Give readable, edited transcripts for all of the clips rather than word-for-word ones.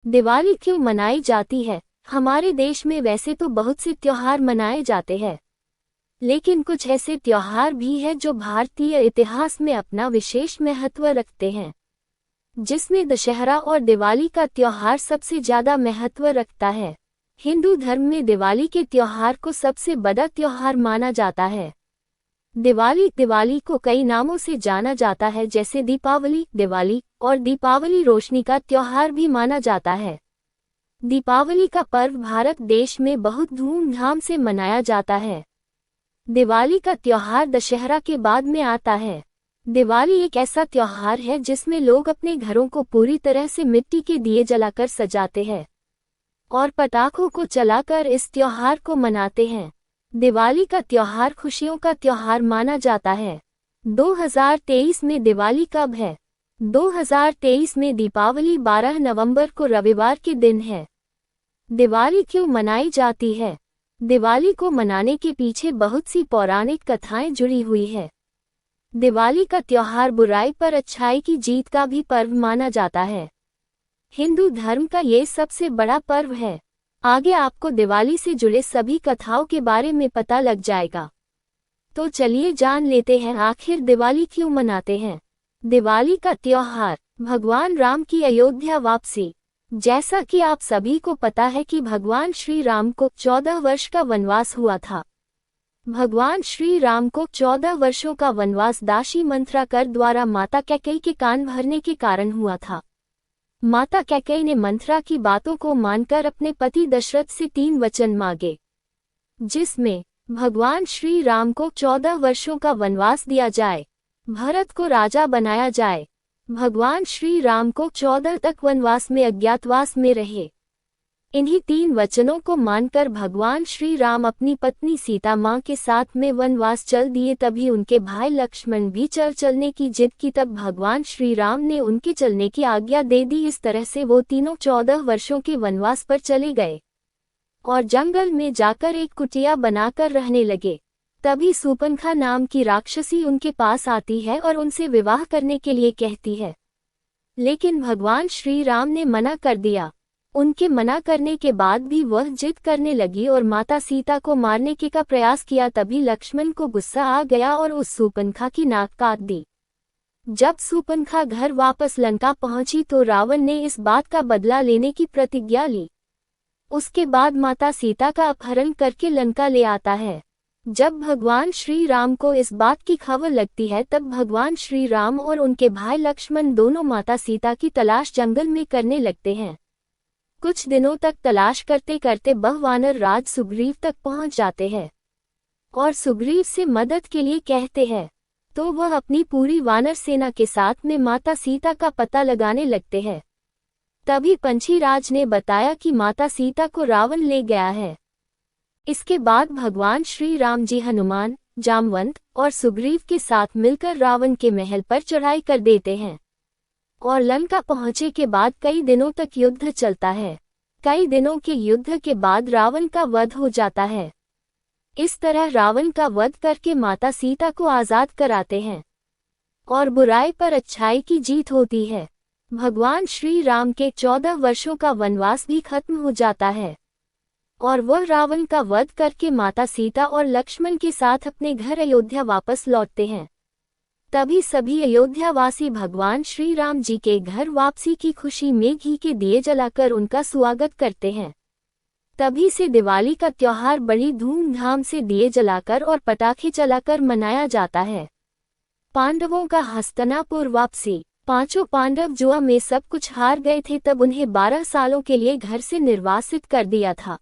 दिवाली क्यों मनाई जाती है? हमारे देश में वैसे तो बहुत से त्योहार मनाए जाते हैं, लेकिन कुछ ऐसे त्योहार भी हैं जो भारतीय इतिहास में अपना विशेष महत्व रखते हैं, जिसमें दशहरा और दिवाली का त्योहार सबसे ज्यादा महत्व रखता है। हिंदू धर्म में दिवाली के त्योहार को सबसे बड़ा त्योहार माना जाता है। दिवाली को कई नामों से जाना जाता है, जैसे दीपावली, दिवाली और दीपावली रोशनी का त्योहार भी माना जाता है। दीपावली का पर्व भारत देश में बहुत धूमधाम से मनाया जाता है। दिवाली का त्योहार दशहरा के बाद में आता है। दिवाली एक ऐसा त्योहार है जिसमें लोग अपने घरों को पूरी तरह से मिट्टी के दिए जलाकर सजाते हैं और पटाखों को चलाकर इस त्योहार को मनाते हैं। दिवाली का त्योहार खुशियों का त्योहार माना जाता है। 2023 में दिवाली कब है? 2023 में दीपावली 12 नवंबर को रविवार के दिन है। दिवाली क्यों मनाई जाती है? दिवाली को मनाने के पीछे बहुत सी पौराणिक कथाएं जुड़ी हुई है। दिवाली का त्योहार बुराई पर अच्छाई की जीत का भी पर्व माना जाता है। हिंदू धर्म का ये सबसे बड़ा पर्व है। आगे आपको दिवाली से जुड़े सभी कथाओं के बारे में पता लग जाएगा। तो चलिए जान लेते हैं आखिर दिवाली क्यों मनाते हैं। दिवाली का त्योहार भगवान राम की अयोध्या वापसी। जैसा कि आप सभी को पता है कि भगवान श्री राम को 14 वर्ष का वनवास हुआ था। भगवान श्री राम को 14 वर्षों का वनवास दासी मंथराकर द्वारा माता कैकेयी के कान भरने के कारण हुआ था। माता कैकेयी ने मंथरा की बातों को मानकर अपने पति दशरथ से 3 वचन मांगे, जिसमें भगवान श्री राम को 14 वर्षों का वनवास दिया जाए, भरत को राजा बनाया जाए, भगवान श्री राम को 14 तक वनवास में अज्ञातवास में रहे। इन्हीं 3 वचनों को मानकर भगवान श्री राम अपनी पत्नी सीता मां के साथ में वनवास चल दिए। तभी उनके भाई लक्ष्मण भी चलने की जिद की, तब भगवान श्री राम ने उनके चलने की आज्ञा दे दी। इस तरह से वो तीनों 14 वर्षों के वनवास पर चले गए और जंगल में जाकर एक कुटिया बनाकर रहने लगे। तभी सूर्पनखा नाम की राक्षसी उनके पास आती है और उनसे विवाह करने के लिए कहती है, लेकिन भगवान श्री राम ने मना कर दिया। उनके मना करने के बाद भी वह जिद करने लगी और माता सीता को मारने के का प्रयास किया। तभी लक्ष्मण को गुस्सा आ गया और उस सूर्पनखा की नाक काट दी। जब सूर्पनखा घर वापस लंका पहुंची तो रावण ने इस बात का बदला लेने की प्रतिज्ञा ली। उसके बाद माता सीता का अपहरण करके लंका ले आता है। जब भगवान श्री राम को इस बात की खबर लगती है, तब भगवान श्री राम और उनके भाई लक्ष्मण दोनों माता सीता की तलाश जंगल में करने लगते हैं। कुछ दिनों तक तलाश करते करते वानर राज सुग्रीव तक पहुंच जाते हैं और सुग्रीव से मदद के लिए कहते हैं, तो वह अपनी पूरी वानर सेना के साथ में माता सीता का पता लगाने लगते हैं। तभी पंछीराज ने बताया कि माता सीता को रावण ले गया है। इसके बाद भगवान श्री राम जी हनुमान, जामवंत और सुग्रीव के साथ मिलकर रावण के महल पर चढ़ाई कर देते हैं और लंका पहुंचे के बाद कई दिनों तक युद्ध चलता है। कई दिनों के युद्ध के बाद रावण का वध हो जाता है। इस तरह रावण का वध करके माता सीता को आजाद कराते हैं और बुराई पर अच्छाई की जीत होती है। भगवान श्री राम के 14 वर्षों का वनवास भी खत्म हो जाता है और वह रावण का वध करके माता सीता और लक्ष्मण के साथ अपने घर अयोध्या वापस लौटते हैं। तभी सभी अयोध्यावासी भगवान श्री राम जी के घर वापसी की खुशी में घी के दिए जलाकर उनका स्वागत करते हैं। तभी से दिवाली का त्योहार बड़ी धूमधाम से दिए जलाकर और पटाखे चलाकर मनाया जाता है। पांडवों का हस्तिनापुर वापसी। 5 पांडव जुआ में सब कुछ हार गए थे, तब उन्हें 12 सालों के लिए घर से निर्वासित कर दिया था।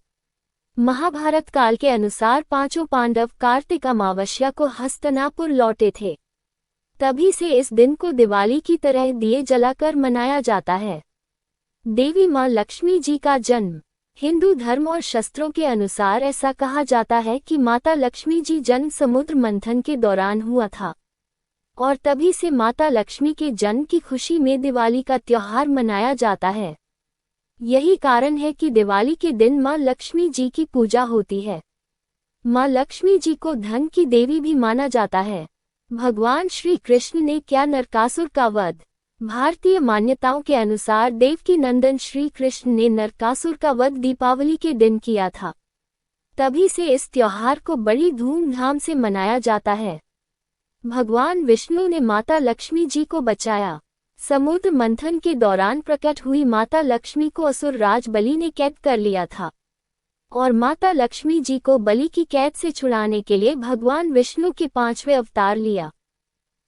महाभारत काल के अनुसार 5 पांडव कार्तिक अमावस्या को हस्तिनापुर लौटे थे। तभी से इस दिन को दिवाली की तरह दिए जलाकर मनाया जाता है। देवी मां लक्ष्मी जी का जन्म। हिंदू धर्म और शास्त्रों के अनुसार ऐसा कहा जाता है कि माता लक्ष्मी जी जन्म समुद्र मंथन के दौरान हुआ था और तभी से माता लक्ष्मी के जन्म की खुशी में दिवाली का त्योहार मनाया जाता है। यही कारण है कि दिवाली के दिन मां लक्ष्मी जी की पूजा होती है। मां लक्ष्मी जी को धन की देवी भी माना जाता है। भगवान श्री कृष्ण ने किया नरकासुर का वध। भारतीय मान्यताओं के अनुसार देवकी नंदन श्री कृष्ण ने नरकासुर का वध दीपावली के दिन किया था। तभी से इस त्योहार को बड़ी धूमधाम से मनाया जाता है। भगवान विष्णु ने माता लक्ष्मी जी को बचाया। समुद्र मंथन के दौरान प्रकट हुई माता लक्ष्मी को असुर राज बलि ने कैद कर लिया था और माता लक्ष्मी जी को बलि की कैद से छुड़ाने के लिए भगवान विष्णु के 5वें अवतार लिया,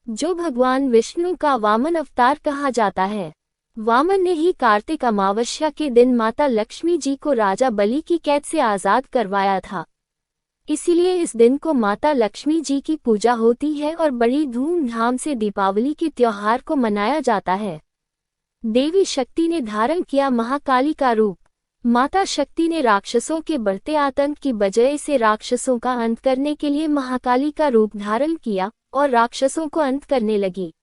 जो भगवान विष्णु का वामन अवतार कहा जाता है। वामन ने ही कार्तिक अमावस्या के दिन माता लक्ष्मी जी को राजा बलि की कैद से आजाद करवाया था। इसीलिए इस दिन को माता लक्ष्मी जी की पूजा होती है और बड़ी धूमधाम से दीपावली के त्योहार को मनाया जाता है। देवी शक्ति ने धारण किया महाकाली का रूप। माता शक्ति ने राक्षसों के बढ़ते आतंक की वजह से राक्षसों का अंत करने के लिए महाकाली का रूप धारण किया और राक्षसों को अंत करने लगी।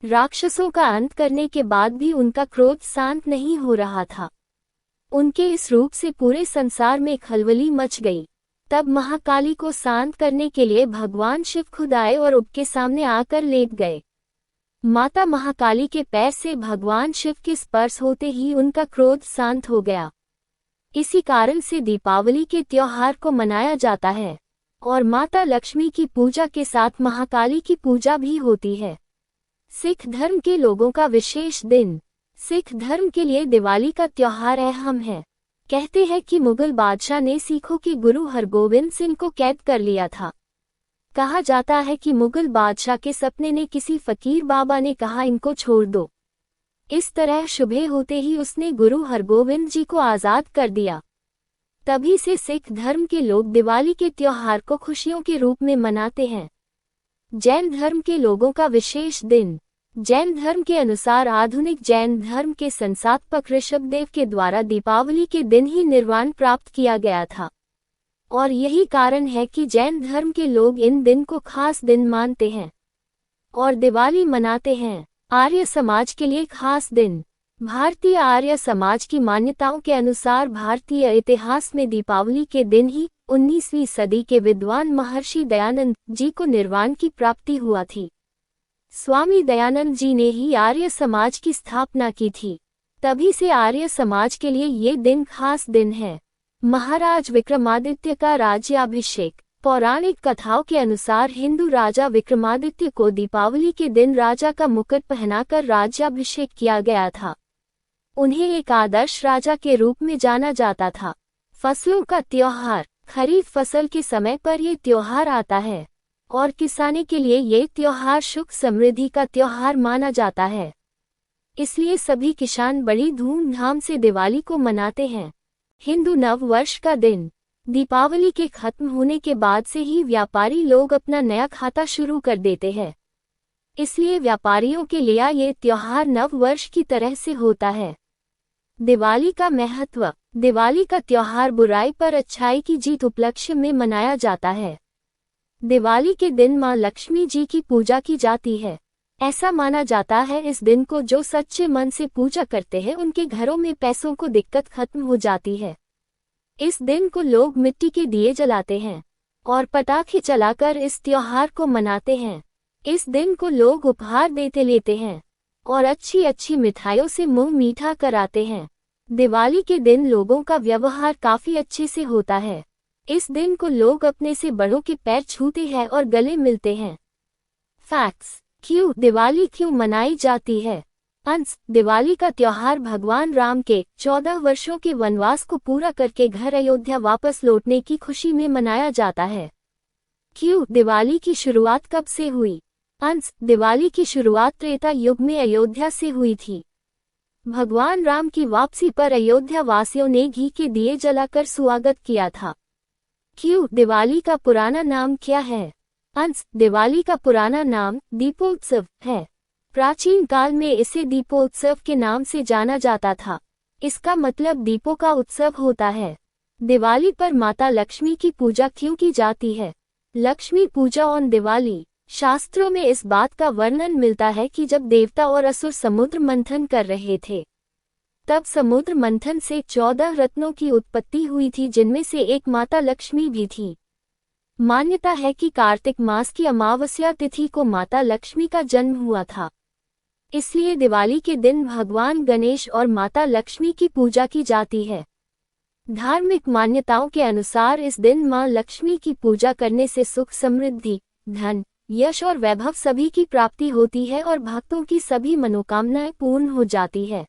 राक्षसों का अंत करने के बाद भी उनका क्रोध शांत नहीं हो रहा था। उनके इस रूप से पूरे संसार में खलबली मच गई। तब महाकाली को शांत करने के लिए भगवान शिव खुद आए और उनके सामने आकर लेट गए। माता महाकाली के पैर से भगवान शिव के स्पर्श होते ही उनका क्रोध शांत हो गया। इसी कारण से दीपावली के त्योहार को मनाया जाता है और माता लक्ष्मी की पूजा के साथ महाकाली की पूजा भी होती है। सिख धर्म के लोगों का विशेष दिन। सिख धर्म के लिए दिवाली का त्योहार अहम है। कहते हैं कि मुगल बादशाह ने सिखों के गुरु हरगोविंद सिंह को कैद कर लिया था। कहा जाता है कि मुगल बादशाह के सपने ने किसी फकीर बाबा ने कहा इनको छोड़ दो। इस तरह सुबह होते ही उसने गुरु हरगोविंद जी को आजाद कर दिया। तभी से सिख धर्म के लोग दिवाली के त्योहार को खुशियों के रूप में मनाते हैं। जैन धर्म के लोगों का विशेष दिन। जैन धर्म के अनुसार आधुनिक जैन धर्म के संस्थापक ऋषभदेव के द्वारा दीपावली के दिन ही निर्वाण प्राप्त किया गया था और यही कारण है कि जैन धर्म के लोग इन दिन को खास दिन मानते हैं और दिवाली मनाते हैं। आर्य समाज के लिए खास दिन। भारतीय आर्य समाज की मान्यताओं के अनुसार भारतीय इतिहास में दीपावली के दिन ही 19वीं सदी के विद्वान महर्षि दयानंद जी को निर्वाण की प्राप्ति हुआ थी। स्वामी दयानंद जी ने ही आर्य समाज की स्थापना की थी। तभी से आर्य समाज के लिए ये दिन खास दिन है। महाराज विक्रमादित्य का राज्याभिषेक। पौराणिक कथाओं के अनुसार हिंदू राजा विक्रमादित्य को दीपावली के दिन राजा का मुकुट पहनाकर राज्याभिषेक किया गया था। उन्हें एक आदर्श राजा के रूप में जाना जाता था। फसलों का त्योहार। खरीफ फसल के समय पर ये त्योहार आता है और किसानी के लिए ये त्योहार सुख समृद्धि का त्योहार माना जाता है। इसलिए सभी किसान बड़ी धूमधाम से दिवाली को मनाते हैं। हिंदू नव वर्ष का दिन। दीपावली के खत्म होने के बाद से ही व्यापारी लोग अपना नया खाता शुरू कर देते हैं। इसलिए व्यापारियों के लिए ये त्योहार नव वर्ष की तरह से होता है। दिवाली का महत्व। दिवाली का त्योहार बुराई पर अच्छाई की जीत उपलक्ष्य में मनाया जाता है। दिवाली के दिन मां लक्ष्मी जी की पूजा की जाती है। ऐसा माना जाता है इस दिन को जो सच्चे मन से पूजा करते हैं उनके घरों में पैसों को दिक्कत खत्म हो जाती है। इस दिन को लोग मिट्टी के दिए जलाते हैं और पटाखे चलाकर इस त्योहार को मनाते हैं। इस दिन को लोग उपहार देते लेते हैं और अच्छी अच्छी मिठाइयों से मुंह मीठा कराते हैं। दिवाली के दिन लोगों का व्यवहार काफी अच्छे से होता है। इस दिन को लोग अपने से बड़ों के पैर छूते हैं और गले मिलते हैं। फैक्ट्स। क्यों दिवाली क्यों मनाई जाती है? अंश। दिवाली का त्योहार भगवान राम के 14 वर्षों के वनवास को पूरा करके घर अयोध्या वापस लौटने की खुशी में मनाया जाता है। क्यों दिवाली की शुरुआत कब से हुई? अंश। दिवाली की शुरुआत त्रेता युग में अयोध्या से हुई थी। भगवान राम की वापसी पर अयोध्या वासियों ने घी के दिए जलाकर स्वागत किया था। क्यों दिवाली का पुराना नाम क्या है? अंश। दिवाली का पुराना नाम दीपोत्सव है। प्राचीन काल में इसे दीपोत्सव के नाम से जाना जाता था। इसका मतलब दीपों का उत्सव होता है। दिवाली पर माता लक्ष्मी की पूजा क्यों की जाती है? लक्ष्मी पूजा ऑन दिवाली। शास्त्रों में इस बात का वर्णन मिलता है कि जब देवता और असुर समुद्र मंथन कर रहे थे तब समुद्र मंथन से 14 रत्नों की उत्पत्ति हुई थी, जिनमें से एक माता लक्ष्मी भी थी। मान्यता है कि कार्तिक मास की अमावस्या तिथि को माता लक्ष्मी का जन्म हुआ था। इसलिए दिवाली के दिन भगवान गणेश और माता लक्ष्मी की पूजा की जाती है। धार्मिक मान्यताओं के अनुसार इस दिन मां लक्ष्मी की पूजा करने से सुख, समृद्धि, धन, यश और वैभव सभी की प्राप्ति होती है और भक्तों की सभी मनोकामनाएं पूर्ण हो जाती है।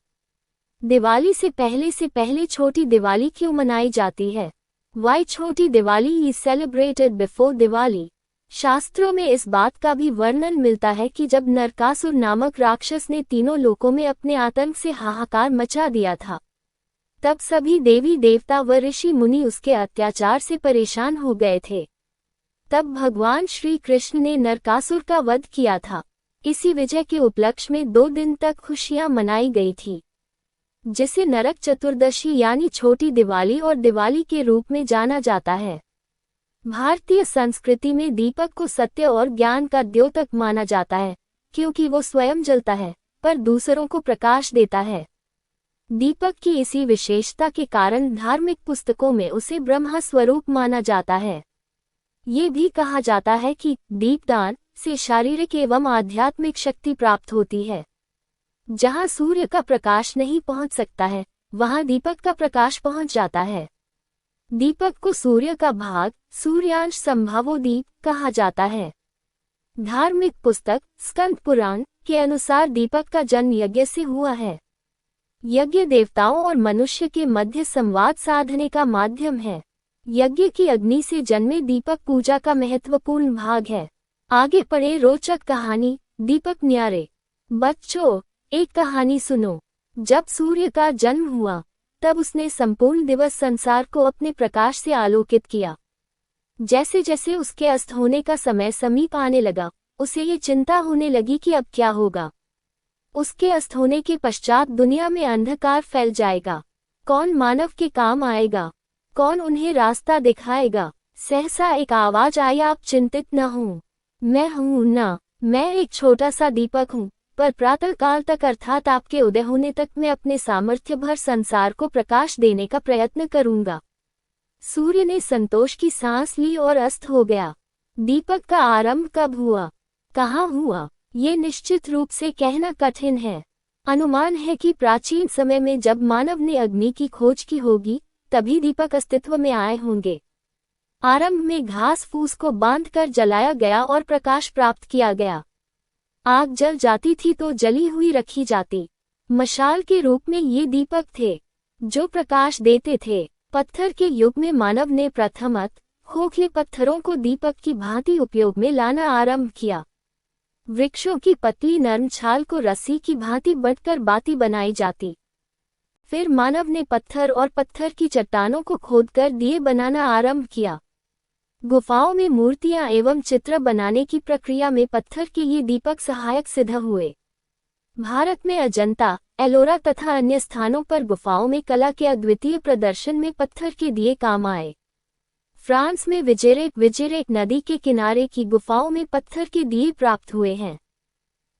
दिवाली से पहले छोटी दिवाली क्यों मनाई जाती है? Why छोटी Diwali is celebrated before Diwali? शास्त्रों में इस बात का भी वर्णन मिलता है कि जब नरकासुर नामक राक्षस ने तीनों लोकों में अपने आतंक से हाहाकार मचा दिया था, तब सभी देवी देवता व ऋषि मुनि उसके अत्याचार से परेशान हो गए थे। तब भगवान श्री कृष्ण ने नरकासुर का वध किया था। इसी विजय के उपलक्ष्य में 2 दिन तक खुशियां मनाई गई थी, जिसे नरक चतुर्दशी यानी छोटी दिवाली और दिवाली के रूप में जाना जाता है। भारतीय संस्कृति में दीपक को सत्य और ज्ञान का द्योतक माना जाता है, क्योंकि वो स्वयं जलता है पर दूसरों को प्रकाश देता है। दीपक की इसी विशेषता के कारण धार्मिक पुस्तकों में उसे ब्रह्म स्वरूप माना जाता है। ये भी कहा जाता है कि दीपदान से शारीरिक एवं आध्यात्मिक शक्ति प्राप्त होती है। जहाँ सूर्य का प्रकाश नहीं पहुँच सकता है, वहाँ दीपक का प्रकाश पहुँच जाता है। दीपक को सूर्य का भाग, सूर्यांश संभावोदीप कहा जाता है। धार्मिक पुस्तक स्कंद पुराण के अनुसार दीपक का जन्म यज्ञ से हुआ है। यज्ञ देवताओं और मनुष्य के मध्य संवाद साधने का माध्यम है। यज्ञ की अग्नि से जन्मे दीपक पूजा का महत्वपूर्ण भाग है। आगे पढ़े रोचक कहानी, दीपक न्यारे। बच्चों, एक कहानी सुनो। जब सूर्य का जन्म हुआ, तब उसने संपूर्ण दिवस संसार को अपने प्रकाश से आलोकित किया। जैसे जैसे उसके अस्त होने का समय समीप आने लगा, उसे ये चिंता होने लगी कि अब क्या होगा। उसके अस्त होने के पश्चात दुनिया में अंधकार फैल जाएगा। कौन मानव के काम आएगा? कौन उन्हें रास्ता दिखाएगा? सहसा एक आवाज आई, आप चिंतित न हो, मैं हूँ ना, मैं एक छोटा सा दीपक हूँ, पर प्रातः काल तक अर्थात आपके उदय होने तक मैं अपने सामर्थ्य भर संसार को प्रकाश देने का प्रयत्न करूंगा। सूर्य ने संतोष की सांस ली और अस्त हो गया। दीपक का आरंभ कब हुआ, कहाँ हुआ, ये निश्चित रूप से कहना कठिन है। अनुमान है कि प्राचीन समय में जब मानव ने अग्नि की खोज की होगी, तभी दीपक अस्तित्व में आए होंगे। आरंभ में घास फूस को बांधकर जलाया गया और प्रकाश प्राप्त किया गया। आग जल जाती थी तो जली हुई रखी जाती। मशाल के रूप में ये दीपक थे, जो प्रकाश देते थे। पत्थर के युग में मानव ने प्रथमतः खोखले पत्थरों को दीपक की भांति उपयोग में लाना आरंभ किया। वृक्षों की पतली नर्म छाल को रस्सी की भांति बंटकर बाती बनाई जाती। फिर मानव ने पत्थर और पत्थर की चट्टानों को खोदकर दिए बनाना आरंभ किया। गुफाओं में मूर्तियां एवं चित्र बनाने की प्रक्रिया में पत्थर के ये दीपक सहायक सिद्ध हुए। भारत में अजंता, एलोरा तथा अन्य स्थानों पर गुफाओं में कला के अद्वितीय प्रदर्शन में पत्थर के दिए काम आए। फ्रांस में विजेरेक नदी के किनारे की गुफाओं में पत्थर के दिए प्राप्त हुए हैं।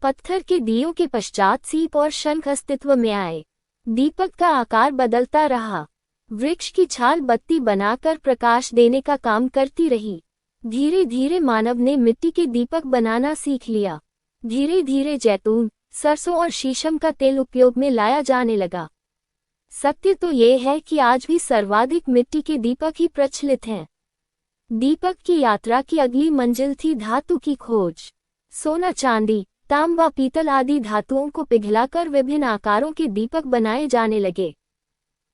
पत्थर के दियों के पश्चात सीप और शंख अस्तित्व में आए। दीपक का आकार बदलता रहा। वृक्ष की छाल बत्ती बनाकर प्रकाश देने का काम करती रही। धीरे धीरे मानव ने मिट्टी के दीपक बनाना सीख लिया। धीरे धीरे जैतून, सरसों और शीशम का तेल उपयोग में लाया जाने लगा। सत्य तो ये है कि आज भी सर्वाधिक मिट्टी के दीपक ही प्रचलित हैं। दीपक की यात्रा की अगली मंजिल थी धातु की खोज। सोना, चांदी, तांबा, पीतल आदि धातुओं को पिघलाकर विभिन्न आकारों के दीपक बनाए जाने लगे।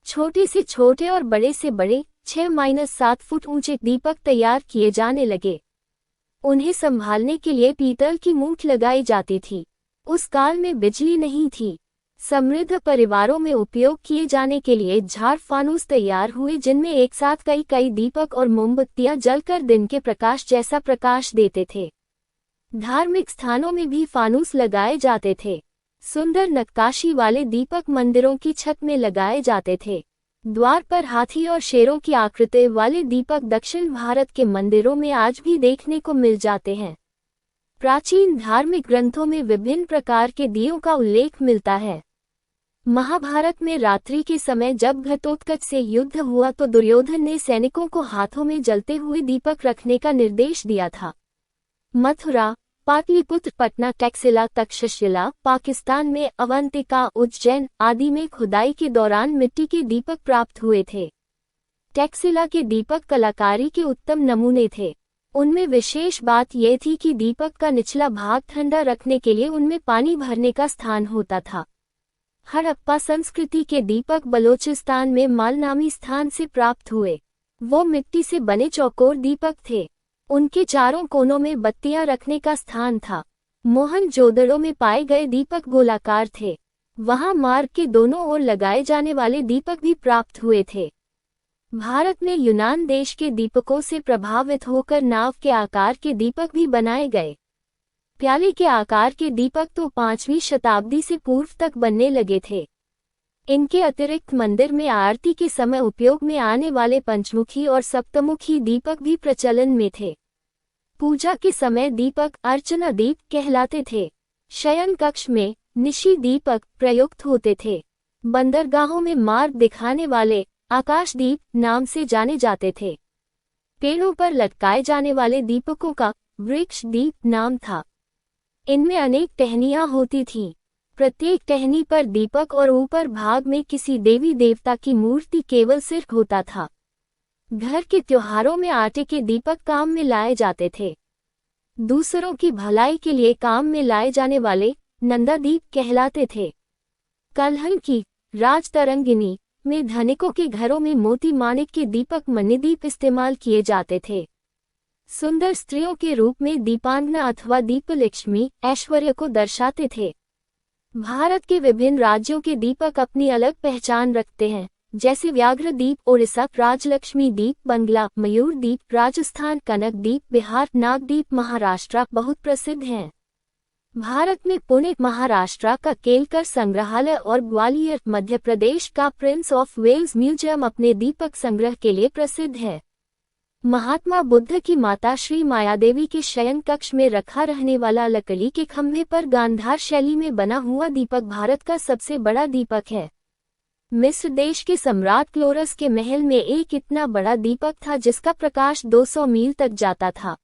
छोटे से छोटे और बड़े से बड़े 6-7 फुट ऊंचे दीपक तैयार किए जाने लगे। उन्हें संभालने के लिए पीतल की मूठ लगाई जाती थी। उस काल में बिजली नहीं थी। समृद्ध परिवारों में उपयोग किए जाने के लिए झाड़ फानूस तैयार हुए, जिनमें एक साथ कई दीपक और मोमबत्तियां जलकर दिन के प्रकाश जैसा प्रकाश देते थे। धार्मिक स्थानों में भी फानूस लगाए जाते थे। सुंदर नक्काशी वाले दीपक मंदिरों की छत में लगाए जाते थे। द्वार पर हाथी और शेरों की आकृति वाले दीपक दक्षिण भारत के मंदिरों में आज भी देखने को मिल जाते हैं। प्राचीन धार्मिक ग्रंथों में विभिन्न प्रकार के दियों का उल्लेख मिलता है। महाभारत में रात्रि के समय जब घटोत्कच से युद्ध हुआ तो दुर्योधन ने सैनिकों को हाथों में जलते हुए दीपक रखने का निर्देश दिया था। मथुरा, पाटलिपुत्र, पटना, टैक्सिला, तक्षशिला, पाकिस्तान में अवंतिका, उज्जैन आदि में खुदाई के दौरान मिट्टी के दीपक प्राप्त हुए थे। टैक्सिला के दीपक कलाकारी के उत्तम नमूने थे। उनमें विशेष बात यह थी कि दीपक का निचला भाग ठंडा रखने के लिए उनमें पानी भरने का स्थान होता था। हड़प्पा संस्कृति के दीपक बलोचिस्तान में माल नामी स्थान से प्राप्त हुए। वो मिट्टी से बने चौकोर दीपक थे। उनके चारों कोनों में बत्तियां रखने का स्थान था। मोहनजोदड़ो में पाए गए दीपक गोलाकार थे। वहां मार्ग के दोनों ओर लगाए जाने वाले दीपक भी प्राप्त हुए थे। भारत में यूनान देश के दीपकों से प्रभावित होकर नाव के आकार के दीपक भी बनाए गए। प्याले के आकार के दीपक तो 5वीं शताब्दी से पूर्व तक बनने लगे थे। इनके अतिरिक्त मंदिर में आरती के समय उपयोग में आने वाले पंचमुखी और सप्तमुखी दीपक भी प्रचलन में थे। पूजा के समय दीपक अर्चना दीप कहलाते थे। शयन कक्ष में निशी दीपक प्रयुक्त होते थे। बंदरगाहों में मार्ग दिखाने वाले आकाशदीप नाम से जाने जाते थे। पेड़ों पर लटकाए जाने वाले दीपकों का वृक्ष दीप नाम था। इनमें अनेक टहनियां होती थीं। प्रत्येक टहनी पर दीपक और ऊपर भाग में किसी देवी देवता की मूर्ति केवल सिर होता था। घर के त्योहारों में आटे के दीपक काम में लाए जाते थे। दूसरों की भलाई के लिए काम में लाए जाने वाले नंदादीप कहलाते थे। कलहन की राजतरंगिनी में धनिकों के घरों में मोती माणिक के दीपक मणिदीप इस्तेमाल किए जाते थे। सुंदर स्त्रियों के रूप में दीपांगना अथवा दीपलक्ष्मी ऐश्वर्य को दर्शाते थे। भारत के विभिन्न राज्यों के दीपक अपनी अलग पहचान रखते हैं, जैसे व्याघ्र दीप ओडिशा, राजलक्ष्मी दीप बंगला, मयूर दीप राजस्थान, कनक दीप बिहार, नागदीप महाराष्ट्र बहुत प्रसिद्ध हैं। भारत में पुणे महाराष्ट्र का केलकर संग्रहालय और ग्वालियर मध्य प्रदेश का प्रिंस ऑफ वेल्स म्यूजियम अपने दीपक संग्रह के लिए प्रसिद्ध है। महात्मा बुद्ध की माता श्री मायादेवी के शयन कक्ष में रखा रहने वाला लकड़ी के खंभे पर गांधार शैली में बना हुआ दीपक भारत का सबसे बड़ा दीपक है। मिस्र देश के सम्राट क्लोरस के महल में एक इतना बड़ा दीपक था जिसका प्रकाश 200 मील तक जाता था।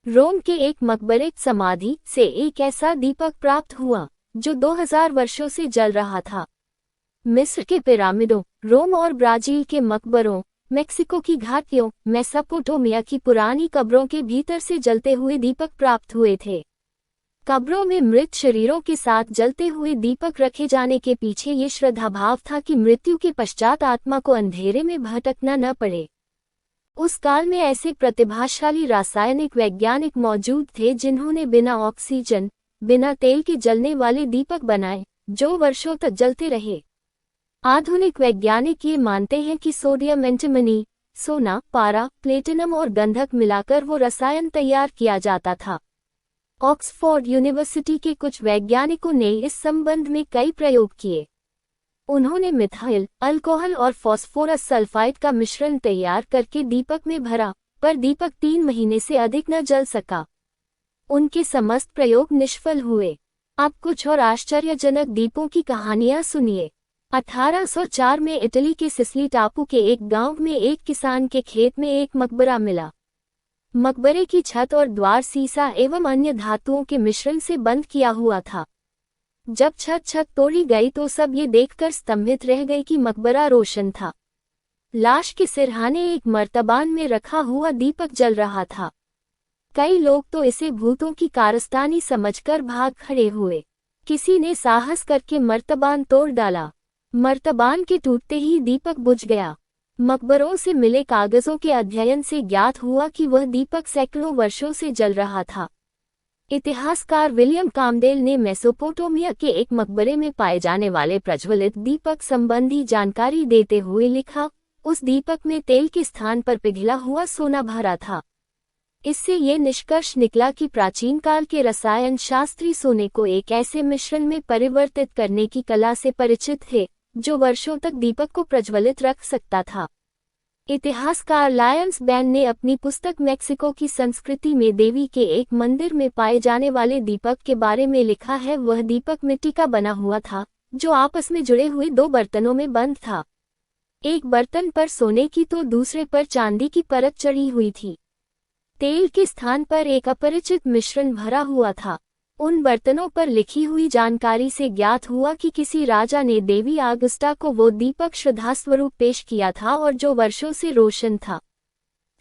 रोम के एक मकबरे समाधि से एक ऐसा दीपक प्राप्त हुआ जो 2000 वर्षों से जल रहा था। मिस्र के पिरामिडों, रोम और ब्राजील के मकबरों, मेक्सिको की घाटियों, मेसोपोटामिया की पुरानी कब्रों के भीतर से जलते हुए दीपक प्राप्त हुए थे। कब्रों में मृत शरीरों के साथ जलते हुए दीपक रखे जाने के पीछे ये श्रद्धाभाव था कि मृत्यु के पश्चात आत्मा को अंधेरे में भटकना न पड़े। उस काल में ऐसे प्रतिभाशाली रासायनिक वैज्ञानिक मौजूद थे जिन्होंने बिना ऑक्सीजन, बिना तेल के जलने वाले दीपक बनाए, जो वर्षों तक जलते रहे। आधुनिक वैज्ञानिक ये मानते हैं कि सोडियम, एंटीमनी, सोना, पारा, प्लेटिनम और गंधक मिलाकर वो रसायन तैयार किया जाता था। ऑक्सफोर्ड यूनिवर्सिटी के कुछ वैज्ञानिकों ने इस संबंध में कई प्रयोग किए। उन्होंने मिथाइल अल्कोहल और फास्फोरस सल्फाइड का मिश्रण तैयार करके दीपक में भरा, पर दीपक 3 महीने से अधिक न जल सका। उनके समस्त प्रयोग निष्फल हुए। अब कुछ और आश्चर्यजनक दीपों की कहानियां सुनिए। 1804 में इटली के सिसिली टापू के एक गांव में एक किसान के खेत में एक मकबरा मिला। मकबरे की छत और द्वार सीसा एवं अन्य धातुओं के मिश्रण से बंद किया हुआ था। जब छत तोड़ी गई तो सब ये देखकर स्तंभित रह गए कि मकबरा रोशन था। लाश के सिरहाने एक मर्तबान में रखा हुआ दीपक जल रहा था। कई लोग तो इसे भूतों की कारस्तानी समझकर भाग खड़े हुए। किसी ने साहस करके मर्तबान तोड़ डाला। मर्तबान के टूटते ही दीपक बुझ गया। मकबरों से मिले कागजों के अध्ययन से ज्ञात हुआ कि वह दीपक सैकड़ों वर्षों से जल रहा था। इतिहासकार विलियम कामडेल ने मेसोपोटामिया के एक मकबरे में पाए जाने वाले प्रज्वलित दीपक संबंधी जानकारी देते हुए लिखा, उस दीपक में तेल के स्थान पर पिघला हुआ सोना भरा था। इससे ये निष्कर्ष निकला कि प्राचीन काल के रसायन शास्त्री सोने को एक ऐसे मिश्रण में परिवर्तित करने की कला से परिचित थे जो वर्षों तक दीपक को प्रज्वलित रख सकता था। इतिहासकार लायंस बैन ने अपनी पुस्तक मेक्सिको की संस्कृति में देवी के एक मंदिर में पाए जाने वाले दीपक के बारे में लिखा है, वह दीपक मिट्टी का बना हुआ था जो आपस में जुड़े हुए 2 बर्तनों में बंद था। एक बर्तन पर सोने की तो दूसरे पर चांदी की परत चढ़ी हुई थी। तेल के स्थान पर एक अपरिचित मिश्रण भरा हुआ था। उन बर्तनों पर लिखी हुई जानकारी से ज्ञात हुआ कि किसी राजा ने देवी आगस्टा को वो दीपक श्रद्धास्वरूप पेश किया था और जो वर्षों से रोशन था।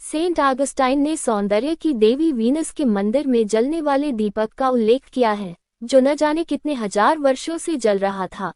सेंट ऑगस्टाइन ने सौंदर्य की देवी वीनस के मंदिर में जलने वाले दीपक का उल्लेख किया है, जो न जाने कितने हजार वर्षों से जल रहा था।